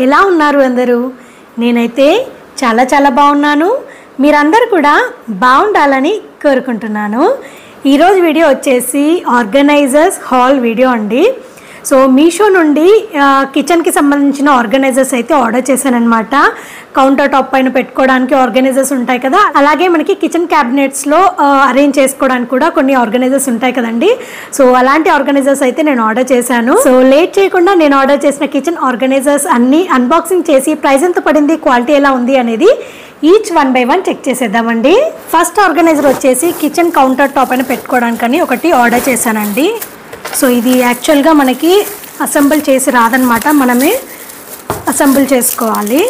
ఎలా ఉన్నారు అందరూ? నేనైతే చాలా బాగున్నాను. మీరందరూ కూడా బాగుండాలని కోరుకుంటున్నాను. ఈరోజు వీడియో వచ్చేసి ఆర్గనైజర్స్ హాల్ వీడియో అండి. సో మీషో నుండి కిచెన్కి సంబంధించిన ఆర్గనైజర్స్ అయితే ఆర్డర్ చేశానన్నమాట. కౌంటర్ టాప్ పైన పెట్టుకోవడానికి ఆర్గనైజర్స్ ఉంటాయి కదా, అలాగే మనకి కిచెన్ క్యాబినెట్స్లో అరేంజ్ చేసుకోవడానికి కూడా కొన్ని ఆర్గనైజర్స్ ఉంటాయి కదండి. సో అలాంటి ఆర్గనైజర్స్ అయితే నేను ఆర్డర్ చేశాను. సో లేట్ చేయకుండా నేను ఆర్డర్ చేసిన కిచెన్ ఆర్గనైజర్స్ అన్ని అన్బాక్సింగ్ చేసి ప్రైస్ ఎంత పడింది, క్వాలిటీ ఎలా ఉంది అనేది ఈచ్ 1 by 1 చెక్ చేసేద్దామండి. ఫస్ట్ ఆర్గనైజర్ వచ్చేసి కిచెన్ కౌంటర్ టాప్ పైన పెట్టుకోవడానికని ఒకటి ఆర్డర్ చేశానండి. సో ఇది యాక్చువల్గా మనకి అసెంబుల్ చేసి రాదనమాట, మనమే అసెంబుల్ చేసుకోవాలి.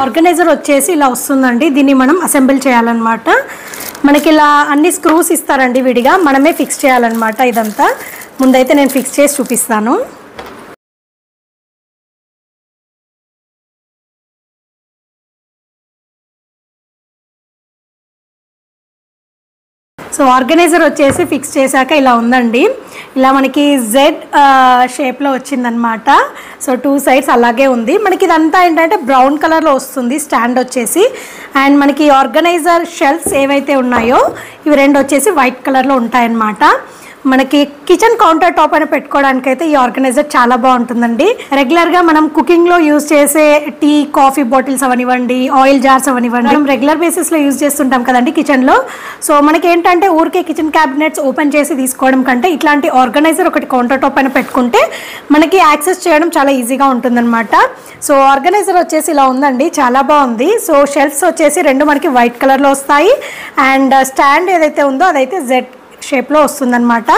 ఆర్గనైజర్ వచ్చేసి ఇలా వస్తుందండి. దీన్ని మనం అసెంబుల్ చేయాలన్నమాట. మనకి ఇలా అన్ని స్క్రూస్ ఇస్తారండి విడిగా, మనమే ఫిక్స్ చేయాలన్నమాట. ఇదంతా ముందైతే నేను ఫిక్స్ చేసి చూపిస్తాను. సో ఆర్గనైజర్ వచ్చేసి ఫిక్స్ చేశాక ఇలా ఉందండి. ఇలా మనకి జెడ్ షేప్లో వచ్చిందనమాట. సో 2 sides అలాగే ఉంది. మనకి ఇదంతా ఏంటంటే బ్రౌన్ కలర్లో వస్తుంది స్టాండ్ వచ్చేసి. అండ్ మనకి ఆర్గనైజర్ షెల్ఫ్స్ ఏవైతే ఉన్నాయో ఇవి 2 వచ్చేసి వైట్ కలర్లో ఉంటాయన్నమాట. మనకి కిచెన్ కౌంటర్ టాప్ అయినా పెట్టుకోవడానికి అయితే ఈ ఆర్గనైజర్ చాలా బాగుంటుందండి. రెగ్యులర్గా మనం కుకింగ్లో యూజ్ చేసే టీ కాఫీ బాటిల్స్ అవనివ్వండి, ఆయిల్ జార్స్ అవనివ్వండి, మనం రెగ్యులర్ బేసిస్లో యూజ్ చేస్తుంటాం కదండి కిచెన్లో. సో మనకి ఏంటంటే ఊరికే కిచెన్ క్యాబినెట్స్ ఓపెన్ చేసి తీసుకోవడం కంటే ఇట్లాంటి ఆర్గనైజర్ ఒకటి కౌంటర్ టాప్ అయినా పెట్టుకుంటే మనకి యాక్సెస్ చేయడం చాలా ఈజీగా ఉంటుందన్నమాట. సో ఆర్గనైజర్ వచ్చేసి ఇలా ఉందండి, చాలా బాగుంది. సో షెల్ఫ్స్ వచ్చేసి 2 మనకి వైట్ కలర్లో వస్తాయి. అండ్ స్టాండ్ ఏదైతే ఉందో అదైతే జెడ్ షేప్లో వస్తుందన్నమాట.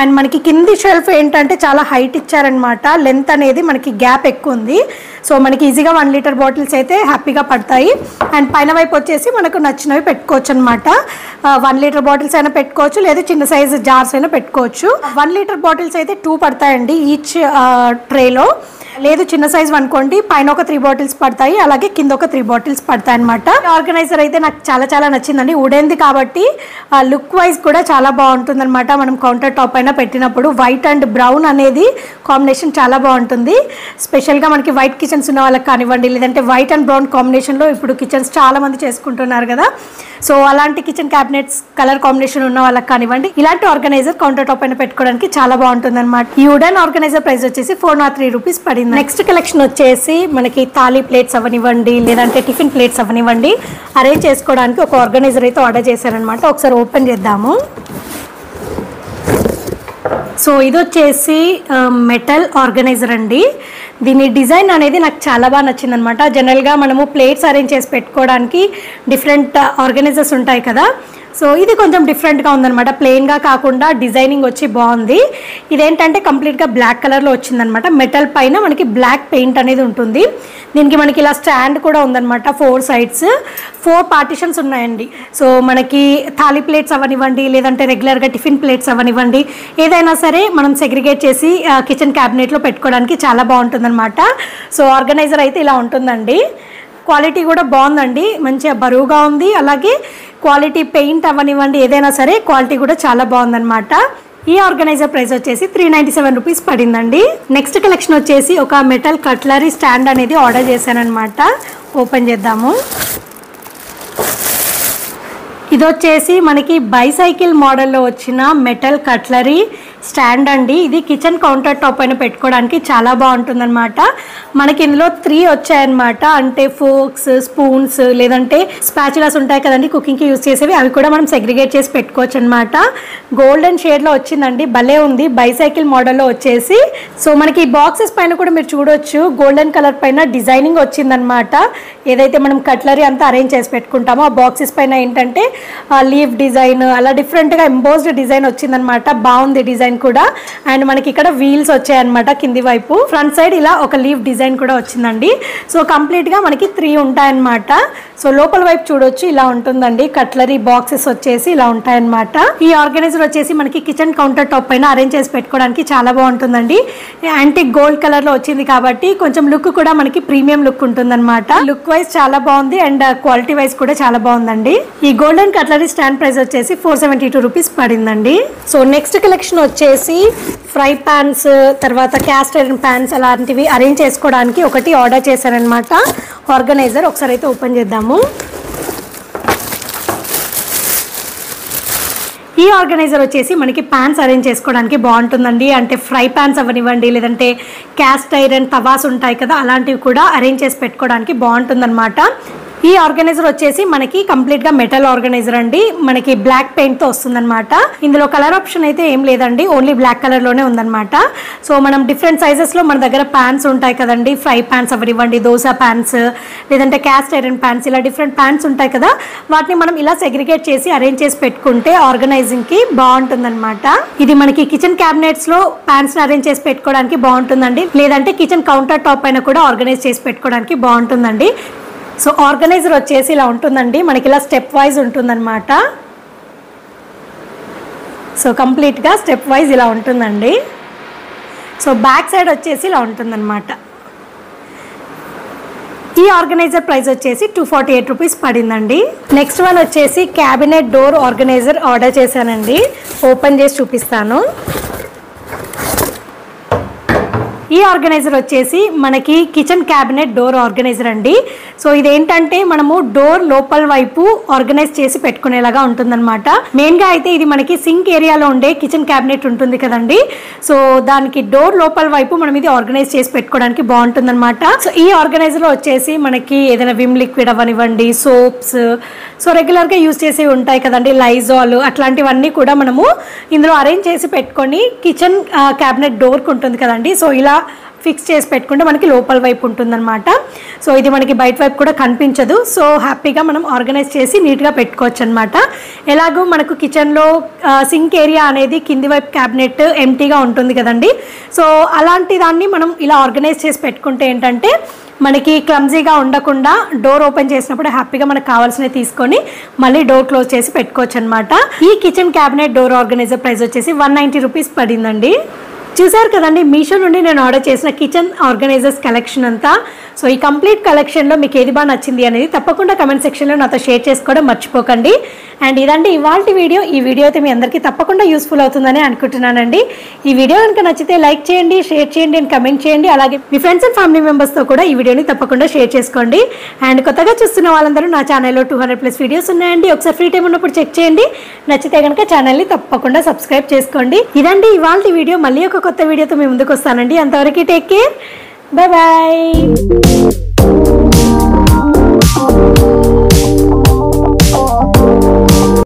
అండ్ మనకి కింది షెల్ఫ్ ఏంటంటే చాలా హైట్ ఇచ్చారనమాట. లెంత్ అనేది మనకి గ్యాప్ ఎక్కువ ఉంది. సో మనకి ఈజీగా 1 లీటర్ బాటిల్స్ అయితే హ్యాపీగా పడతాయి. అండ్ పైన వైపు వచ్చేసి మనకు నచ్చినవి పెట్టుకోవచ్చు అనమాట. 1 లీటర్ బాటిల్స్ అయినా పెట్టుకోవచ్చు, లేదా చిన్న సైజు జార్స్ అయినా పెట్టుకోవచ్చు. 1 లీటర్ బాటిల్స్ అయితే 2 పడతాయండి ఈచ్ ట్రేలో. లేదు చిన్న సైజు అనుకోండి, పైన ఒక 3 బాటిల్స్ పడతాయి, అలాగే కింద ఒక 3 బాటిల్స్ పడతాయి అనమాట. ఆర్గనైజర్ అయితే నాకు చాలా నచ్చిందండి. వుడెన్ది కాబట్టి లుక్ వైజ్ కూడా చాలా బాగుంటుంది అనమాట. మనం కౌంటర్ టాప్ అయినా పెట్టినప్పుడు వైట్ అండ్ బ్రౌన్ అనేది కాంబినేషన్ చాలా బాగుంటుంది. స్పెషల్గా మనకి వైట్ కిచెన్స్ ఉన్న వాళ్ళకి కానివ్వండి, లేదంటే వైట్ అండ్ బ్రౌన్ కాంబినేషన్లో ఇప్పుడు కిచెన్స్ చాలా మంది చేసుకుంటున్నారు కదా. సో అలాంటి కిచెన్ క్యాబినెట్స్ కలర్ కాంబినేషన్ ఉన్న వాళ్ళకి కానివ్వండి, ఇలాంటి ఆర్గనైజర్ కౌంటర్ టాప్ అయినా పెట్టుకోవడానికి చాలా బాగుంటుంది అనమాట. ఈ వుడెన్ ఆర్గనైజర్ ప్రైస్ వచ్చేసి 403 రూపీస్ పడింది. నెక్స్ట్ కలెక్షన్ వచ్చేసి మనకి థాలీ ప్లేట్స్ అవనివ్వండి, లేదంటే టిఫిన్ ప్లేట్స్ అవనివ్వండి, అరేంజ్ చేసుకోవడానికి ఒక ఆర్గనైజర్ అయితే ఆర్డర్ చేశారనమాట. ఒకసారి ఓపెన్ చేద్దాము. సో ఇది వచ్చేసి మెటల్ ఆర్గనైజర్ అండి. దీని డిజైన్ అనేది నాకు చాలా బాగా నచ్చింది అనమాట. జనరల్గా మనము ప్లేట్స్ అరేంజ్ చేసి పెట్టుకోవడానికి డిఫరెంట్ ఆర్గనైజర్స్ ఉంటాయి కదా. సో ఇది కొంచెం డిఫరెంట్గా ఉందన్నమాట. ప్లెయిన్గా కాకుండా డిజైనింగ్ వచ్చి బాగుంది. ఇదేంటంటే కంప్లీట్గా బ్లాక్ కలర్లో వచ్చిందనమాట. మెటల్ పైన మనకి బ్లాక్ పెయింట్ అనేది ఉంటుంది. దీనికి మనకి ఇలా స్టాండ్ కూడా ఉందన్నమాట. 4 sides 4 పార్టిషన్స్ ఉన్నాయండి. సో మనకి థాలీ ప్లేట్స్ అవనివ్వండి, లేదంటే రెగ్యులర్గా టిఫిన్ ప్లేట్స్ అవనివ్వండి, ఏదైనా సరే మనం సెగ్రిగేట్ చేసి కిచెన్ క్యాబినెట్లో పెట్టుకోవడానికి చాలా బాగుంటుందన్నమాట. సో ఆర్గనైజర్ అయితే ఇలా ఉంటుందండి. క్వాలిటీ కూడా బాగుందండి, మంచిగా బరువుగా ఉంది. అలాగే క్వాలిటీ పెయింట్ అవనివ్వండి, ఏదైనా సరే క్వాలిటీ కూడా చాలా బాగుందన్నమాట. ఈ ఆర్గనైజర్ ప్రైస్ వచ్చేసి 397 రూపీస్ పడిందండి. నెక్స్ట్ కలెక్షన్ వచ్చేసి ఒక మెటల్ కట్లరీ స్టాండ్ అనేది ఆర్డర్ చేశానమాట. ఓపెన్ చేద్దాము. ఇది వచ్చేసి మనకి బైసైకిల్ మోడల్లో వచ్చిన మెటల్ కట్లరీ స్టాండ్ అండి. ఇది కిచెన్ కౌంటర్ టాప్ అయినా పెట్టుకోవడానికి చాలా బాగుంటుందన్నమాట. మనకి ఇందులో 3 వచ్చాయన్నమాట. అంటే ఫోక్స్, స్పూన్స్, లేదంటే స్పాచులాస్ ఉంటాయి కదండి కుకింగ్కి యూజ్ చేసేవి, అవి కూడా మనం సెగ్రిగేట్ చేసి పెట్టుకోవచ్చు అనమాట. గోల్డెన్ షేడ్లో వచ్చిందండి, భలే ఉంది. బైసైకిల్ మోడల్లో వచ్చేసి సో మనకి బాక్సెస్ పైన కూడా మీరు చూడొచ్చు, గోల్డెన్ కలర్ పైన డిజైనింగ్ వచ్చిందనమాట. ఏదైతే మనం కట్లరీ అంతా అరేంజ్ చేసి పెట్టుకుంటామో ఆ బాక్సెస్ పైన ఏంటంటే లీఫ్ డిజైన్, అలా డిఫరెంట్గా ఎంబోస్డ్ డిజైన్ వచ్చిందనమాట. బాగుంది డిజైన్ డిజైన్ కూడా. అండ్ మనకి ఇక్కడ వీల్స్ వచ్చాయన్నమాట కింది వైపు. ఫ్రంట్ సైడ్ ఇలా ఒక లీవ్ డిజైన్ కూడా వచ్చిందండి. సో కంప్లీట్గా మనకి 3 ఉంటాయన్నమాట. సో లోపల వైపు చూడొచ్చు ఇలా ఉంటుందండి. కట్లరీ బాక్సెస్ వచ్చేసి ఇలా ఉంటాయన్నమాట. ఈ ఆర్గనైజర్ వచ్చేసి మనకి కిచెన్ కౌంటర్ టాప్ పైన అరేంజ్ చేసి పెట్టుకోవడానికి చాలా బాగుంటుందండి. యాంటిక్ గోల్డ్ కలర్ లో వచ్చింది కాబట్టి కొంచెం లుక్ కూడా మనకి ప్రీమియం లుక్ ఉంటుందన్నమాట. లుక్ వైజ్ చాలా బాగుంది అండ్ క్వాలిటీ వైజ్ కూడా చాలా బాగుందండి. ఈ గోల్డెన్ కట్లరీ స్టాండ్ ప్రైస్ వచ్చేసి 472 రూపీస్ పడిందండి. సో నెక్స్ట్ కలెక్షన్ వచ్చేసి ఫ్రై పాన్స్, తర్వాత క్యాస్ట్ ఐరన్ పాన్స్ అలాంటివి అరేంజ్ చేసుకోవడానికి ఒకటి ఆర్డర్ చేశారనమాట ఆర్గనైజర్. ఒకసారి అయితే ఓపెన్ చేద్దాము. ఈ ఆర్గనైజర్ వచ్చేసి మనకి ప్యాన్స్ అరేంజ్ చేసుకోవడానికి బాగుంటుందండి. అంటే ఫ్రై ప్యాన్స్ అవనివ్వండి, లేదంటే క్యాస్ట్ ఐరన్ తవాస్ ఉంటాయి కదా, అలాంటివి కూడా అరేంజ్ చేసి పెట్టుకోవడానికి బాగుంటుందన్నమాట. ఈ ఆర్గనైజర్ వచ్చేసి మనకి కంప్లీట్గా మెటల్ ఆర్గనైజర్ అండి. మనకి బ్లాక్ పెయింట్తో వస్తుందన్నమాట. ఇందులో కలర్ ఆప్షన్ అయితే ఏం లేదండి, ఓన్లీ బ్లాక్ కలర్లోనే ఉందన్నమాట. సో మనం డిఫరెంట్ సైజెస్లో మన దగ్గర ప్యాన్స్ ఉంటాయి కదండి, ఫ్రై ప్యాన్స్ అవనివ్వండి, దోశ ప్యాన్స్, లేదంటే క్యాస్ట్ ఐరన్ ప్యాన్స్, ఇలా డిఫరెంట్ ప్యాన్స్ ఉంటాయి కదా, వాటిని మనం ఇలా సెగ్రిగేట్ చేసి అరేంజ్ చేసి పెట్టుకుంటే ఆర్గనైజింగ్కి బాగుంటుందన్నమాట. ఇది మనకి కిచెన్ క్యాబినెట్స్లో ప్యాన్స్ని అరేంజ్ చేసి పెట్టుకోవడానికి బాగుంటుందండి, లేదంటే కిచెన్ కౌంటర్ టాప్ పైన కూడా ఆర్గనైజ్ చేసి పెట్టుకోవడానికి బాగుంటుందండి. సో ఆర్గనైజర్ వచ్చేసి ఇలా ఉంటుందండి. మనకి ఇలా స్టెప్ వైజ్ ఉంటుందన్నమాట. సో కంప్లీట్గా స్టెప్ వైజ్ ఇలా ఉంటుందండి. సో బ్యాక్ సైడ్ వచ్చేసి ఇలా ఉంటుందన్నమాట. ఈ ఆర్గనైజర్ ప్రైస్ వచ్చేసి 248 రూపీస్ పడిందండి. నెక్స్ట్ వన్ వచ్చేసి క్యాబినెట్ డోర్ ఆర్గనైజర్ ఆర్డర్ చేశానండి. ఓపెన్ చేసి చూపిస్తాను. ఈ ఆర్గనైజర్ వచ్చేసి మనకి కిచెన్ క్యాబినెట్ డోర్ ఆర్గనైజర్ అండి. సో ఇదేంటంటే మనము డోర్ లోపల వైపు ఆర్గనైజ్ చేసి పెట్టుకునేలాగా ఉంటుందన్నమాట. మెయిన్గా అయితే ఇది మనకి సింక్ ఏరియాలో ఉండే కిచెన్ క్యాబినెట్ ఉంటుంది కదండి, సో దానికి డోర్ లోపల వైపు మనం ఇది ఆర్గనైజ్ చేసి పెట్టుకోవడానికి బాగుంటుందన్నమాట. సో ఈ ఆర్గనైజర్లో వచ్చేసి మనకి ఏదైనా విమ్ లిక్విడ్ అవనివ్వండి, సోప్స్, సో రెగ్యులర్గా యూజ్ చేసి ఉంటాయి కదండి, లైజాల్, అట్లాంటివన్నీ కూడా మనము ఇందులో అరేంజ్ చేసి పెట్టుకొని కిచెన్ క్యాబినెట్ డోర్కి ఉంటుంది కదండి, సో ఇలా ఫిక్స్ చేసి పెట్టుకుంటే మనకి లోపల వైపు ఉంటుందన్నమాట. సో ఇది మనకి బయట వైపు కూడా కనిపించదు. సో హ్యాపీగా మనం ఆర్గనైజ్ చేసి నీట్గా పెట్టుకోవచ్చు అనమాట. ఎలాగో మనకు కిచెన్లో సింక్ ఏరియా అనేది కింది వైపు క్యాబినెట్ ఎంటీగా ఉంటుంది కదండి, సో అలాంటి దాన్ని మనం ఇలా ఆర్గనైజ్ చేసి పెట్టుకుంటే ఏంటంటే మనకి క్లమ్జీగా ఉండకుండా డోర్ ఓపెన్ చేసినప్పుడు హ్యాపీగా మనకు కావాల్సినవి తీసుకొని మళ్ళీ డోర్ క్లోజ్ చేసి పెట్టుకోవచ్చు అనమాట. ఈ kitchen cabinet door organiser price వచ్చేసి 190 రూపీస్ పడిందండి. చూసారు కదండి, మీషో నుండి నేను ఆర్డర్ చేసిన కిచెన్ ఆర్గనైజర్స్ కలెక్షన్ అంతా. సో ఈ కంప్లీట్ కలెక్షన్లో మీకు ఏది బాగా నచ్చింది అనేది తప్పకుండా కమెంట్ సెక్షన్లో నాతో షేర్ చేసుకోవడం మర్చిపోకండి. అండ్ ఇదండి ఇవాల్టి వీడియో. ఈ వీడియో అయితే మీ అందరికీ తప్పకుండా యూస్ఫుల్ అవుతుందని అనుకుంటున్నానండి. ఈ వీడియో కనుక నచ్చితే లైక్ చేయండి, షేర్ చేయండి అండ్ కమెంట్ చేయండి. అలాగే మీ ఫ్రెండ్స్ అండ్ ఫ్యామిలీ మెంబర్స్తో కూడా ఈ వీడియోని తప్పకుండా షేర్ చేసుకోండి. అండ్ కొత్తగా చూస్తున్న వాళ్ళందరూ నా ఛానల్లో 200+ వీడియోస్ ఉన్నాయండి. ఒకసారి ఫ్రీ టైం ఉన్నప్పుడు చెక్ చేయండి. నచ్చితే కనుక ఛానల్ని తప్పకుండా సబ్స్క్రైబ్ చేసుకోండి. ఇదండి ఇవాల్టి వీడియో. మళ్ళీ ఒక కొత్త వీడియోతో మీ ముందుకు వస్తానండి. అంతవరకు టేక్ కేర్, బాయ్ బాయ్.